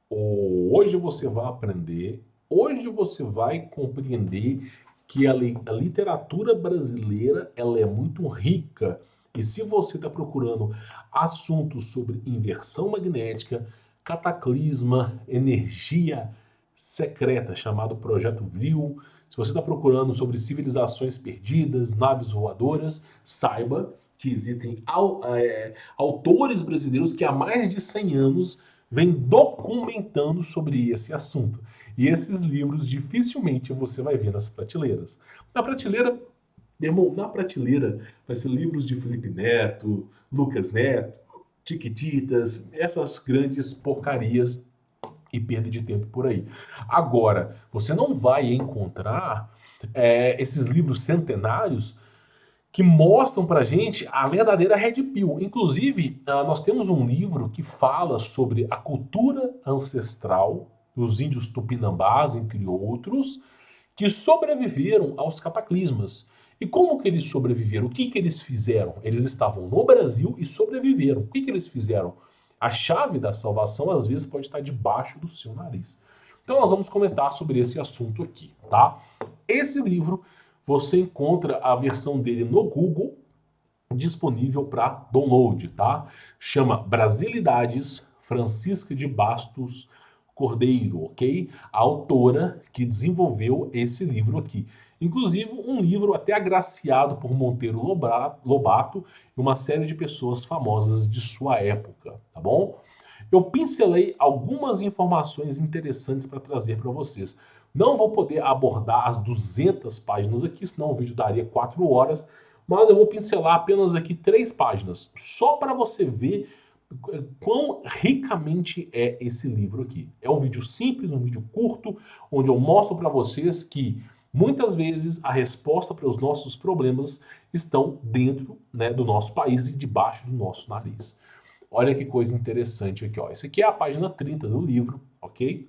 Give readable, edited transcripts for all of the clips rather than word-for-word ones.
Hoje você vai aprender, hoje você vai compreender que a literatura brasileira ela é muito rica. E se você está procurando assuntos sobre inversão magnética, cataclisma, energia secreta, chamado Projeto Vril, se você está procurando sobre civilizações perdidas, naves voadoras, saiba que existem autores brasileiros que há mais de 100 anos vêm documentando sobre esse assunto. E esses livros dificilmente você vai ver nas prateleiras. Na prateleira, irmão, na prateleira vai ser livros de Felipe Neto, Lucas Neto, Tiquititas, essas grandes porcarias e perda de tempo por aí. Agora, você não vai encontrar esses livros centenários que mostram pra gente a verdadeira Red Pill. Inclusive, nós temos um livro que fala sobre a cultura ancestral dos índios tupinambás, entre outros, que sobreviveram aos cataclismas. E como que eles sobreviveram? O que que eles fizeram? Eles estavam no Brasil e sobreviveram. O que que eles fizeram? A chave da salvação às vezes pode estar debaixo do seu nariz. Então nós vamos comentar sobre esse assunto aqui, tá? Esse livro você encontra a versão dele no Google disponível para download, tá? Chama Brasilidades Francisca de Bastos Cordeiro, ok? A autora que desenvolveu esse livro aqui. Inclusive, um livro até agraciado por Monteiro Lobato e uma série de pessoas famosas de sua época, tá bom? Eu pincelei algumas informações interessantes para trazer para vocês. Não vou poder abordar as 200 páginas aqui, senão o vídeo daria 4 horas, mas eu vou pincelar apenas aqui 3 páginas, só para você ver quão ricamente é esse livro aqui. É um vídeo simples, um vídeo curto, onde eu mostro para vocês que muitas vezes a resposta para os nossos problemas estão dentro, né, do nosso país e debaixo do nosso nariz. Olha que coisa interessante aqui, ó. Essa aqui é a página 30 do livro, ok?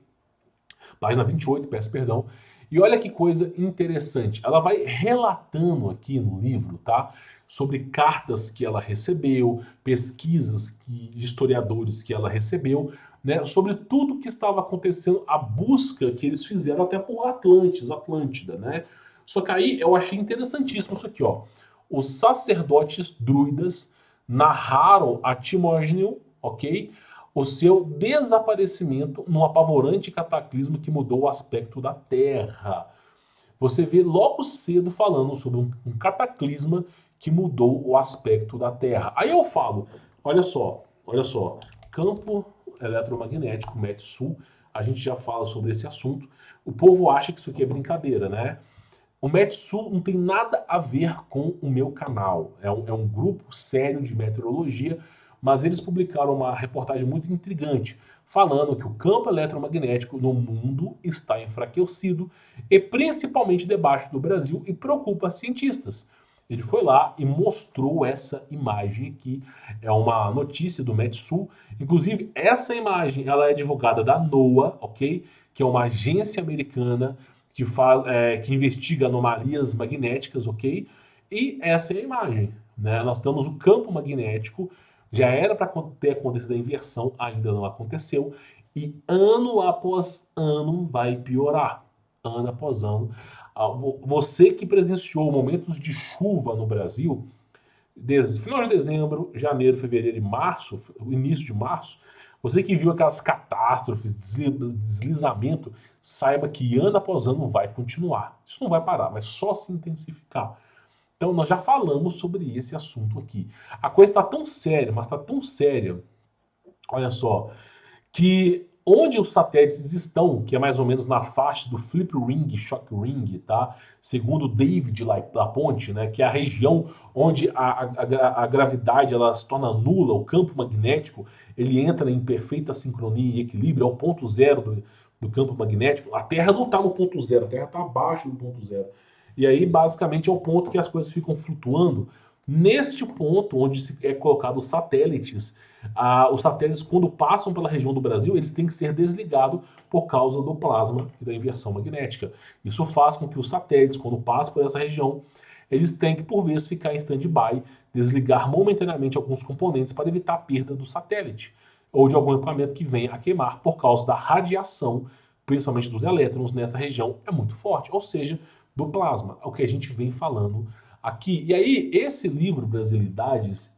Página 28, peço perdão. E olha que coisa interessante. Ela vai relatando aqui no livro, tá? Sobre cartas que ela recebeu, pesquisas de historiadores que ela recebeu, né? Sobre tudo que estava acontecendo, a busca que eles fizeram até por Atlântida, né? Só que aí eu achei interessantíssimo isso aqui, ó. Os sacerdotes druidas narraram a Timógeno, ok? O seu desaparecimento num apavorante cataclismo que mudou o aspecto da Terra. Você vê logo cedo falando sobre um cataclisma que mudou o aspecto da Terra. Aí eu falo, olha só, campo eletromagnético, MET-Sul, a gente já fala sobre esse assunto. O povo acha que isso aqui é brincadeira, né? O Metsul não tem nada a ver com o meu canal. É um grupo sério de meteorologia, mas eles publicaram uma reportagem muito intrigante, falando que o campo eletromagnético no mundo está enfraquecido, e principalmente debaixo do Brasil, e preocupa cientistas. Ele foi lá e mostrou essa imagem aqui. É uma notícia do Metsul. Inclusive, essa imagem ela é divulgada da NOAA, ok? Que é uma agência americana que investiga anomalias magnéticas, ok? E essa é a imagem, né? Nós temos o campo magnético, já era para ter acontecido a inversão, ainda não aconteceu, e ano após ano vai piorar, ano após ano. Você que presenciou momentos de chuva no Brasil, final de dezembro, janeiro, fevereiro e março, o início de março, você que viu aquelas catástrofes, deslizamento, saiba que ano após ano vai continuar. Isso não vai parar, vai só se intensificar. Então nós já falamos sobre esse assunto aqui. A coisa está tão séria, mas está tão séria, olha só, que onde os satélites estão, que é mais ou menos na faixa do Flip Ring, Shock Ring, tá? Segundo David Laponte, né, que é a região onde a gravidade ela se torna nula, o campo magnético ele entra em perfeita sincronia e equilíbrio, é o ponto zero do campo magnético. A Terra não está no ponto zero, a Terra está abaixo do ponto zero. E aí, basicamente, é o ponto que as coisas ficam flutuando. Neste ponto, onde é colocado os satélites, os satélites, quando passam pela região do Brasil, eles têm que ser desligados por causa do plasma e da inversão magnética. Isso faz com que os satélites, quando passam por essa região, eles têm que, por vezes, ficar em stand-by, desligar momentaneamente alguns componentes para evitar a perda do satélite. ou de algum equipamento que venha a queimar por causa da radiação, principalmente dos elétrons nessa região, é muito forte, ou seja, do plasma, é o que a gente vem falando aqui. E aí, esse livro, Brasilidades,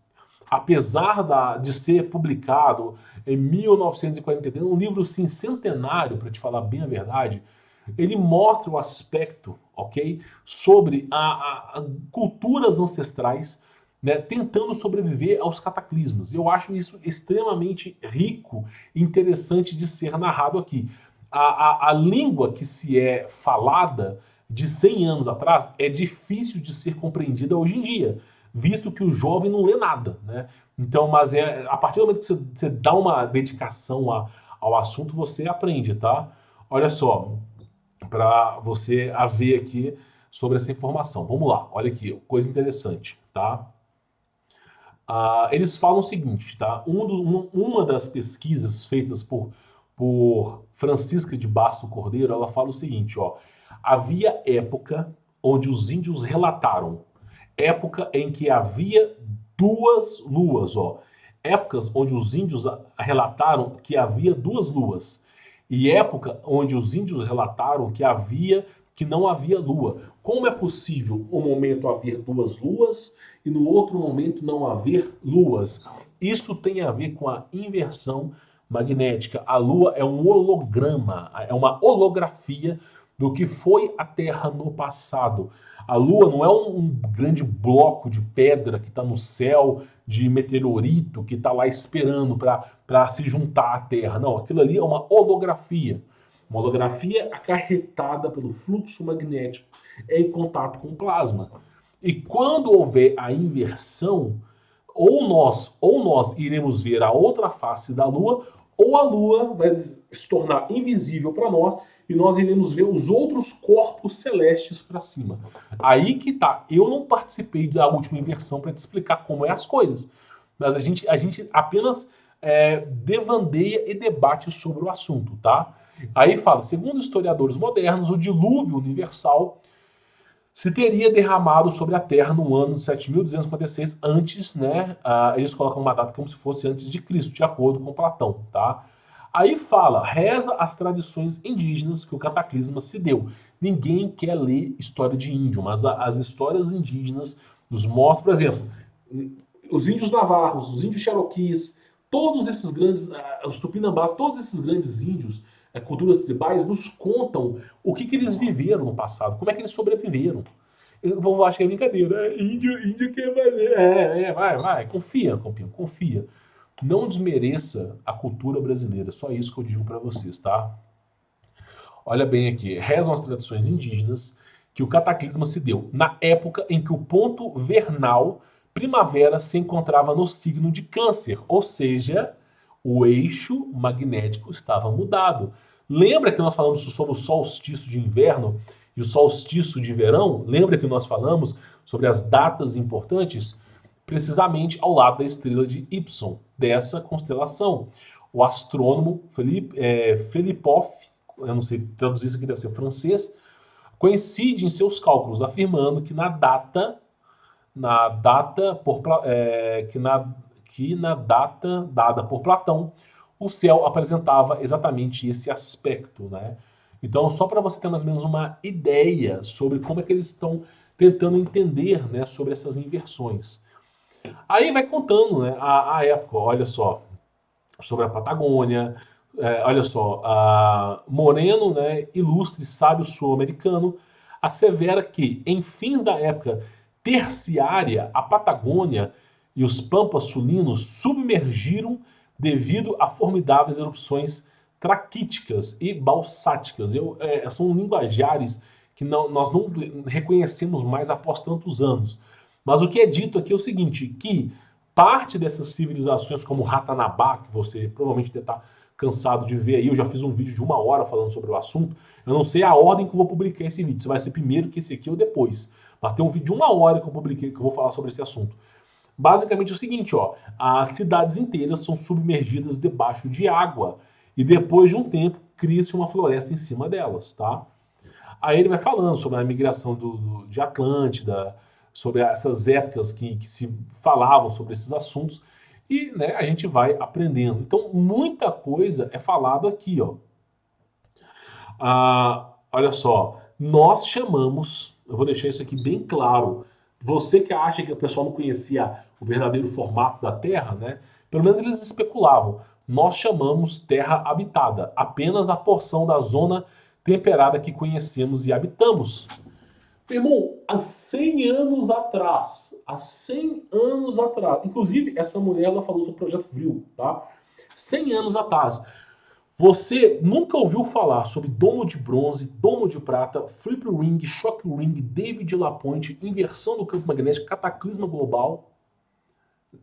apesar de ser publicado em 1943, um livro sim, centenário, para te falar bem a verdade, ele mostra o aspecto, ok, sobre a culturas ancestrais, né, tentando sobreviver aos cataclismos. Eu acho isso extremamente rico e interessante de ser narrado aqui. A língua que se é falada de 100 anos atrás é difícil de ser compreendida hoje em dia, visto que o jovem não lê nada, né? Então, mas a partir do momento que você dá uma dedicação ao assunto, você aprende, tá? Olha só, para você a ver aqui sobre essa informação. Vamos lá, olha aqui, coisa interessante, tá? Eles falam o seguinte, tá? Uma das pesquisas feitas por Francisca de Basto Cordeiro, ela fala o seguinte, ó. Havia época onde os índios relataram, época em que havia duas luas, ó. Épocas onde os índios relataram que havia duas luas. E época onde os índios relataram que não havia lua. Como é possível um momento haver duas luas e no outro momento não haver luas? Isso tem a ver com a inversão magnética. A lua é um holograma, é uma holografia do que foi a Terra no passado. A Lua não é um grande bloco de pedra que está no céu, de meteorito, que está lá esperando para se juntar à Terra. Não, aquilo ali é uma holografia. Uma holografia acarretada pelo fluxo magnético em contato com o plasma. E quando houver a inversão, ou nós iremos ver a outra face da Lua, ou a Lua vai se tornar invisível para nós e nós iremos ver os outros corpos celestes para cima. Aí que tá. Eu não participei da última inversão para te explicar como é as coisas, mas a gente apenas devandeia e debate sobre o assunto, tá? Aí fala, segundo historiadores modernos, o dilúvio universal se teria derramado sobre a Terra no ano de 7.256 antes, né? Eles colocam uma data como se fosse antes de Cristo, de acordo com Platão, tá? Aí fala, reza as tradições indígenas que o cataclisma se deu. Ninguém quer ler história de índio, mas as histórias indígenas nos mostram, por exemplo, os índios navarros, os índios cherokees, todos esses grandes, os tupinambás, todos esses grandes índios, culturas tribais, nos contam o que eles viveram no passado, como é que eles sobreviveram. O povo acha que é brincadeira. Índio quer fazer. Vai. Confia, Campinho, confia. Não desmereça a cultura brasileira. Só isso que eu digo para vocês, tá? Olha bem aqui. Rezam as tradições indígenas que o cataclisma se deu na época em que o ponto vernal primavera se encontrava no signo de Câncer, ou seja, o eixo magnético estava mudado. Lembra que nós falamos sobre o solstício de inverno e o solstício de verão? Lembra que nós falamos sobre as datas importantes? Precisamente ao lado da estrela de Y, dessa constelação. O astrônomo Felipoff, eu não sei traduzir isso aqui, deve ser francês, coincide em seus cálculos, afirmando que na data dada por Platão, o céu apresentava exatamente esse aspecto, né? Então, só para você ter mais ou menos uma ideia sobre como é que eles estão tentando entender, né, sobre essas inversões. Aí vai contando, né, a época, olha só, sobre a Patagônia, olha só, Moreno, né, ilustre sábio sul-americano, assevera que, em fins da época terciária, a Patagônia e os Pampas sulinos submergiram devido a formidáveis erupções traquíticas e balsáticas. São linguajares que nós não reconhecemos mais após tantos anos. Mas o que é dito aqui é o seguinte, que parte dessas civilizações como Ratanabá, que você provavelmente deve estar cansado de ver aí, eu já fiz um vídeo de 1 hora falando sobre o assunto, eu não sei a ordem que eu vou publicar esse vídeo, se vai ser primeiro que esse aqui ou depois, mas tem um vídeo de 1 hora que eu publiquei que eu vou falar sobre esse assunto. Basicamente é o seguinte, ó, as cidades inteiras são submergidas debaixo de água e depois de um tempo cria-se uma floresta em cima delas, tá? Aí ele vai falando sobre a migração de Atlântida, sobre essas épocas que se falavam sobre esses assuntos. e, né, a gente vai aprendendo. Então, muita coisa é falado aqui, ó. Olha só, nós chamamos, eu vou deixar isso aqui bem claro. Você que acha que o pessoal não conhecia o verdadeiro formato da Terra, né? Pelo menos eles especulavam. Nós chamamos Terra habitada, apenas a porção da zona temperada que conhecemos e habitamos. Meu irmão, há 100 anos atrás, inclusive essa mulher ela falou sobre o Projeto Vril, tá? 100 anos atrás. Você nunca ouviu falar sobre domo de bronze, domo de prata, flip ring, shock ring, David LaPointe, inversão do campo magnético, cataclisma global,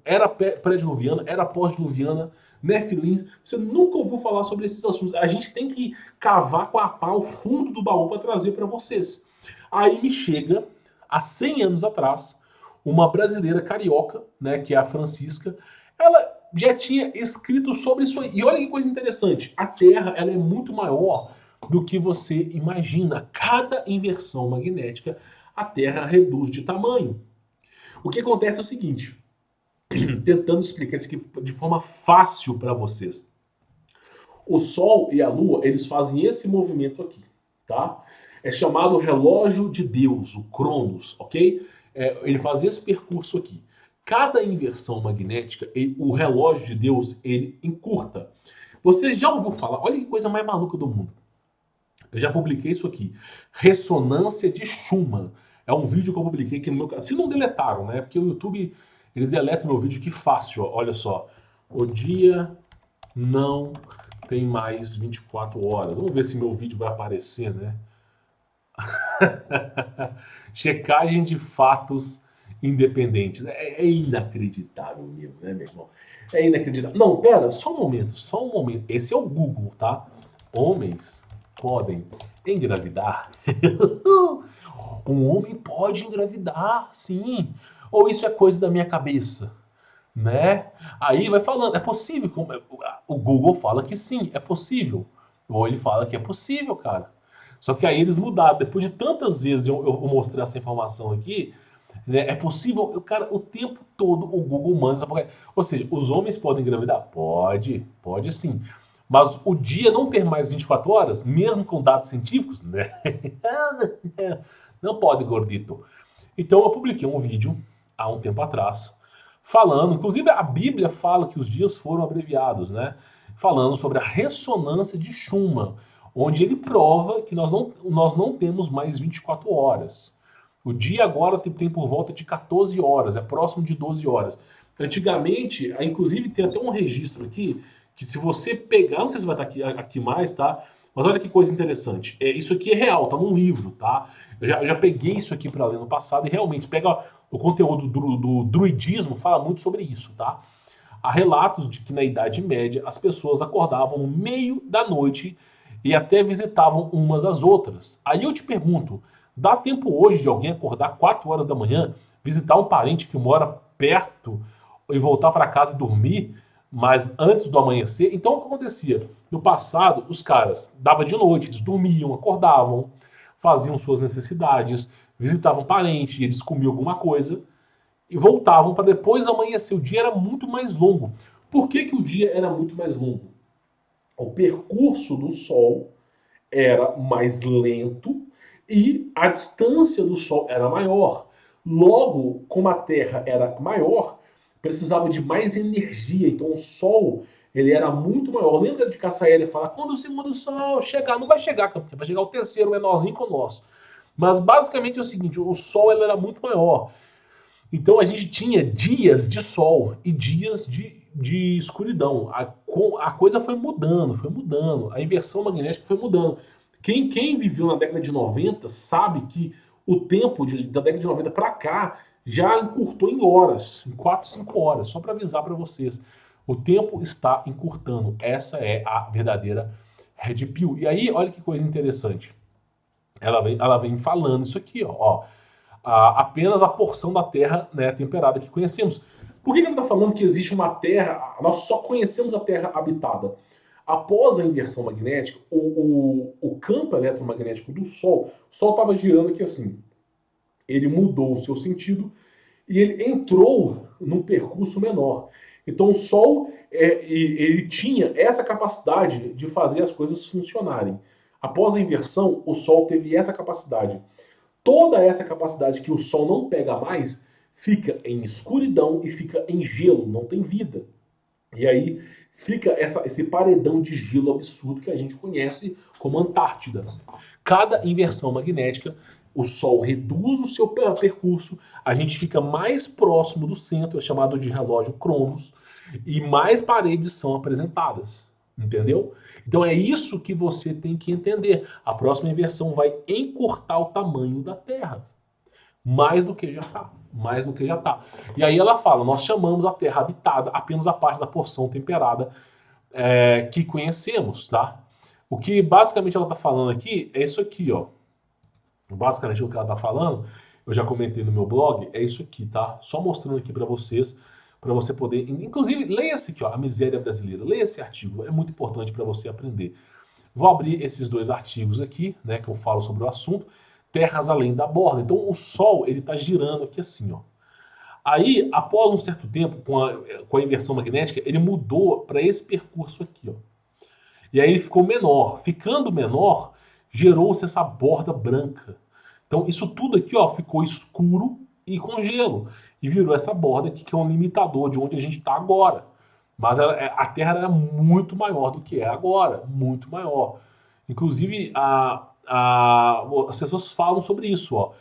era pré-diluviana, era pós-diluviana, Nefilins. Você nunca ouviu falar sobre esses assuntos. A gente tem que cavar com a pá o fundo do baú para trazer para vocês. Aí me chega, há 100 anos atrás, uma brasileira carioca, né, que é a Francisca, ela já tinha escrito sobre isso aí. E olha que coisa interessante, a Terra ela é muito maior do que você imagina. Cada inversão magnética, a Terra reduz de tamanho. O que acontece é o seguinte, tentando explicar isso aqui de forma fácil para vocês. O Sol e a Lua, eles fazem esse movimento aqui, tá? É chamado relógio de Deus, o Cronos, ok? Ele faz esse percurso aqui. Cada inversão magnética, o relógio de Deus, ele encurta. Você já ouviu falar? Olha que coisa mais maluca do mundo. Eu já publiquei isso aqui. Ressonância de Schumann. É um vídeo que eu publiquei aqui no meu canal. Se não deletaram, né? Porque o YouTube, ele deleta meu vídeo, que fácil. Ó. Olha só. O dia não tem mais 24 horas. Vamos ver se meu vídeo vai aparecer, né? Checagem de fatos independentes. É inacreditável mesmo, né, meu irmão? É inacreditável. Não, pera, só um momento, só um momento. Esse é o Google, tá? Homens podem engravidar? Um homem pode engravidar, sim. Ou isso é coisa da minha cabeça? Né? Aí vai falando, é possível. O Google fala que sim, é possível. Ou ele fala que é possível, cara. Só que aí eles mudaram. Depois de tantas vezes eu mostrei essa informação aqui, né, é possível, cara, o tempo todo o Google manda essa porcaria. Ou seja, os homens podem engravidar? Pode sim. Mas o dia não ter mais 24 horas, mesmo com dados científicos, né? Não pode, gordito. Então eu publiquei um vídeo há um tempo atrás, falando, inclusive a Bíblia fala que os dias foram abreviados, né? Falando sobre a ressonância de Schumann, onde ele prova que nós não temos mais 24 horas. O dia agora tem por volta de 14 horas, é próximo de 12 horas. Antigamente, inclusive tem até um registro aqui, que se você pegar, não sei se vai estar aqui mais, tá? Mas olha que coisa interessante. Isso aqui é real, tá num livro, tá? Eu já peguei isso aqui para ler no passado e realmente pega o conteúdo do druidismo, fala muito sobre isso, tá? Há relatos de que na Idade Média as pessoas acordavam no meio da noite e até visitavam umas às outras. Aí eu te pergunto, dá tempo hoje de alguém acordar 4 horas da manhã, visitar um parente que mora perto e voltar para casa e dormir, mas antes do amanhecer? Então o que acontecia? No passado, os caras dava de noite, eles dormiam, acordavam, faziam suas necessidades, visitavam parente, eles comiam alguma coisa e voltavam para depois amanhecer. O dia era muito mais longo. Por que o dia era muito mais longo? O percurso do Sol era mais lento e a distância do Sol era maior. Logo, como a Terra era maior, precisava de mais energia. Então o Sol ele era muito maior. Lembra de Cassaélia falar, quando o segundo Sol chegar, não vai chegar, vai chegar o terceiro menorzinho que o nosso. Mas basicamente é o seguinte, o Sol ele era muito maior. Então a gente tinha dias de sol e dias de escuridão. A coisa foi mudando, foi mudando. A inversão magnética foi mudando. Quem viveu na década de 90 sabe que o tempo da década de 90 para cá já encurtou em horas, em 4, 5 horas, só para avisar para vocês. O tempo está encurtando. Essa é a verdadeira Red Pill. E aí, olha que coisa interessante. Ela vem falando isso aqui, ó. Apenas a porção da Terra, né, temperada que conhecemos. Por que ele está falando que existe uma Terra, nós só conhecemos a Terra habitada? Após a inversão magnética, o campo eletromagnético do Sol, o Sol estava girando aqui assim, ele mudou o seu sentido e ele entrou num percurso menor. Então o Sol ele tinha essa capacidade de fazer as coisas funcionarem. Após a inversão, o Sol teve essa capacidade. Toda essa capacidade que o Sol não pega mais fica em escuridão e fica em gelo, não tem vida. E aí fica esse paredão de gelo absurdo que a gente conhece como Antártida. Cada inversão magnética, o Sol reduz o seu percurso, a gente fica mais próximo do centro, é chamado de relógio Cronos, e mais paredes são apresentadas. Entendeu? Então é isso que você tem que entender. A próxima inversão vai encurtar o tamanho da Terra. Mais do que já está. Mais do que já está. E aí ela fala, nós chamamos a Terra habitada apenas a parte da porção temperada que conhecemos, tá? O que basicamente ela está falando aqui é isso aqui, ó. Basicamente o que ela está falando, eu já comentei no meu blog, é isso aqui, tá? Só mostrando aqui para vocês, para você poder... Inclusive, leia esse aqui, ó, A Miséria Brasileira. Leia esse artigo, é muito importante para você aprender. Vou abrir esses dois artigos aqui, né, que eu falo sobre o assunto. Terras além da borda. Então o Sol, ele está girando aqui assim, ó. Aí, após um certo tempo, com a inversão magnética, ele mudou para esse percurso aqui, ó. E aí ele ficou menor. Ficando menor, gerou-se essa borda branca. Então isso tudo aqui, ó, ficou escuro e com gelo. E virou essa borda aqui, que é um limitador de onde a gente está agora. Mas a Terra era muito maior do que é agora. Muito maior. Inclusive, as pessoas falam sobre isso, ó.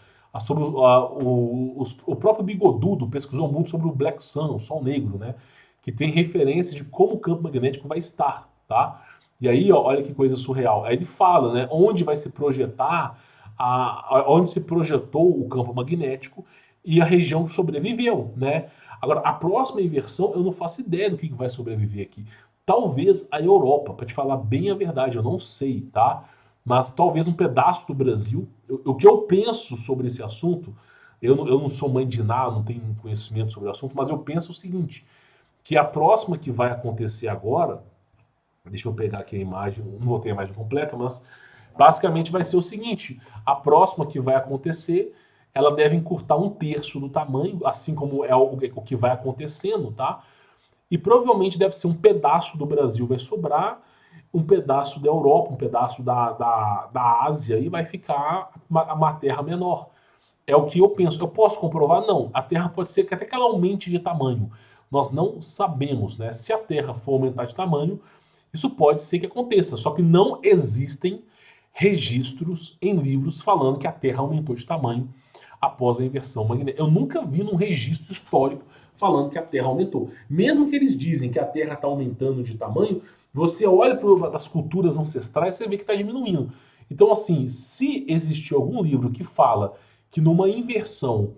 Sobre o próprio Bigodudo pesquisou muito sobre o Black Sun, o Sol Negro, né? Que tem referência de como o campo magnético vai estar, tá? E aí, ó, olha que coisa surreal. Aí ele fala, né? Onde vai se projetar, onde se projetou o campo magnético e a região sobreviveu, né? Agora, a próxima inversão, eu não faço ideia do que vai sobreviver aqui. Talvez a Europa, para te falar bem a verdade, eu não sei, tá? Mas talvez um pedaço do Brasil. O que eu penso sobre esse assunto, eu não sou mãe de nada, não tenho conhecimento sobre o assunto, mas eu penso o seguinte, que a próxima que vai acontecer agora, deixa eu pegar aqui a imagem, não vou ter a imagem completa, mas basicamente vai ser o seguinte, a próxima que vai acontecer, ela deve encurtar 1/3 do tamanho, assim como é o que vai acontecendo, tá? E provavelmente deve ser um pedaço do Brasil vai sobrar, um pedaço da Europa, um pedaço da Ásia, e vai ficar uma terra menor. É o que eu penso. Eu posso comprovar? Não. A Terra pode ser que até que ela aumente de tamanho. Nós não sabemos, né? Se a Terra for aumentar de tamanho, isso pode ser que aconteça. Só que não existem registros em livros falando que a Terra aumentou de tamanho após a inversão magnética. Eu nunca vi num registro histórico falando que a Terra aumentou. Mesmo que eles dizem que a Terra está aumentando de tamanho, você olha para as culturas ancestrais e você vê que está diminuindo. Então, assim, se existiu algum livro que fala que numa inversão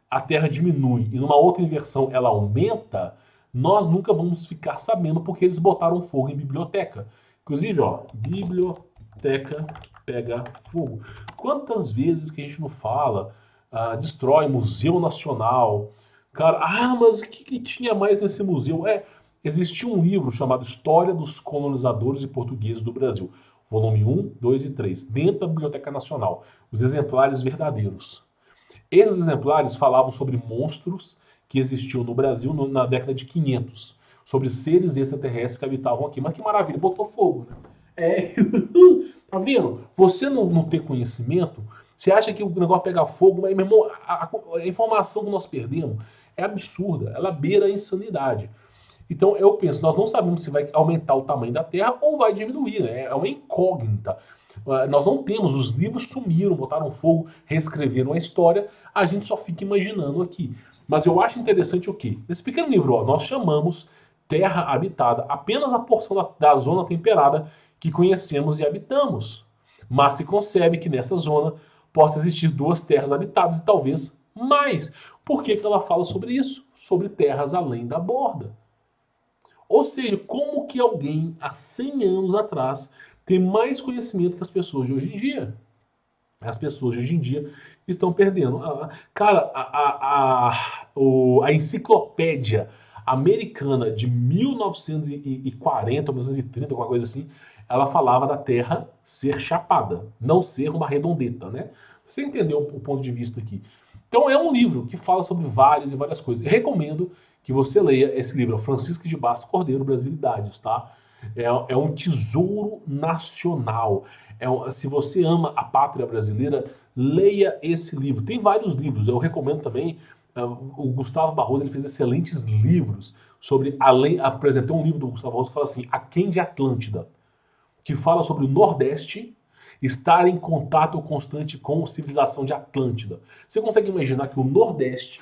a Terra diminui e numa outra inversão ela aumenta, nós nunca vamos ficar sabendo porque eles botaram fogo em biblioteca. Inclusive, ó, biblioteca pega fogo. Quantas vezes que a gente não fala, destrói Museu Nacional, cara, mas o que tinha mais nesse museu? Existia um livro chamado História dos Colonizadores e Portugueses do Brasil, volume 1, 2 e 3, dentro da Biblioteca Nacional, os exemplares verdadeiros. Esses exemplares falavam sobre monstros que existiam no Brasil na década de 500, sobre seres extraterrestres que habitavam aqui. Mas que maravilha, botou fogo, né? Tá vendo? Você não ter conhecimento, você acha que o negócio pega fogo, mas, meu irmão, a informação que nós perdemos é absurda, ela beira a insanidade. Então eu penso, nós não sabemos se vai aumentar o tamanho da Terra ou vai diminuir, né? É uma incógnita. Nós não temos, os livros sumiram, botaram fogo, reescreveram a história, a gente só fica imaginando aqui. Mas eu acho interessante o quê? Nesse pequeno livro, ó, nós chamamos Terra habitada apenas a porção da zona temperada que conhecemos e habitamos. Mas se concebe que nessa zona possa existir 2 terras habitadas e talvez mais. Por que ela fala sobre isso? Sobre terras além da borda. Ou seja, como que alguém há 100 anos atrás tem mais conhecimento que as pessoas de hoje em dia? As pessoas de hoje em dia estão perdendo. Cara, a enciclopédia americana de 1940, 1930, alguma coisa assim, ela falava da Terra ser chapada, não ser uma redondeta, né? Você entendeu o ponto de vista aqui. Então é um livro que fala sobre várias e várias coisas. Eu recomendo que você leia esse livro, Francisco de Bastos Cordeiro, Brasilidades, tá? É um tesouro nacional. Se você ama a pátria brasileira, leia esse livro. Tem vários livros, eu recomendo também. O Gustavo Barroso ele fez excelentes livros sobre, por exemplo, tem um livro do Gustavo Barroso que fala assim, Aquém de Atlântida, que fala sobre o Nordeste estar em contato constante com a civilização de Atlântida. Você consegue imaginar que o Nordeste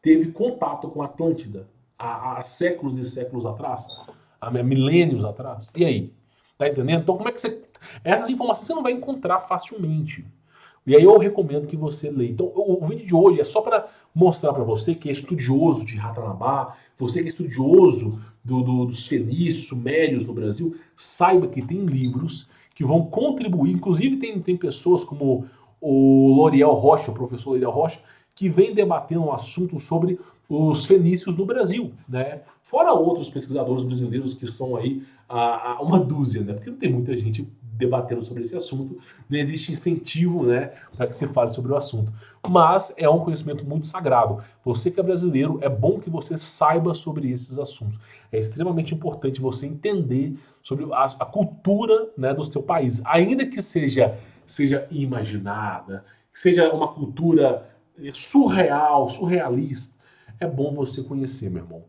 teve contato com a Atlântida há séculos e séculos atrás? Há milênios atrás? E aí? Tá entendendo? Então, como é que você. Essas informações você não vai encontrar facilmente. E aí eu recomendo que você leia. Então, o vídeo de hoje é só para mostrar para você que é estudioso de Ratanabá, você que é estudioso dos fenícios, sumérios no Brasil, saiba que tem livros que vão contribuir. Inclusive tem pessoas como o L'Oriel Rocha, o professor L'Oriel Rocha, que vem debatendo um assunto sobre os fenícios no Brasil, né? Fora outros pesquisadores brasileiros que são aí uma dúzia, né? Porque não tem muita gente debatendo sobre esse assunto, não existe incentivo, né, para que se fale sobre o assunto. Mas é um conhecimento muito sagrado. Você que é brasileiro, é bom que você saiba sobre esses assuntos. É extremamente importante você entender sobre a cultura, né, do seu país, ainda que seja imaginada, que seja uma cultura surreal, surrealista. É bom você conhecer, meu irmão.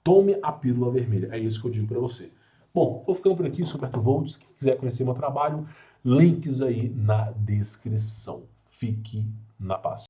Tome a pílula vermelha. É isso que eu digo para você. Bom, vou ficando por aqui, sou Humberto Volts. Quem quiser conhecer meu trabalho, links aí na descrição. Fique na paz.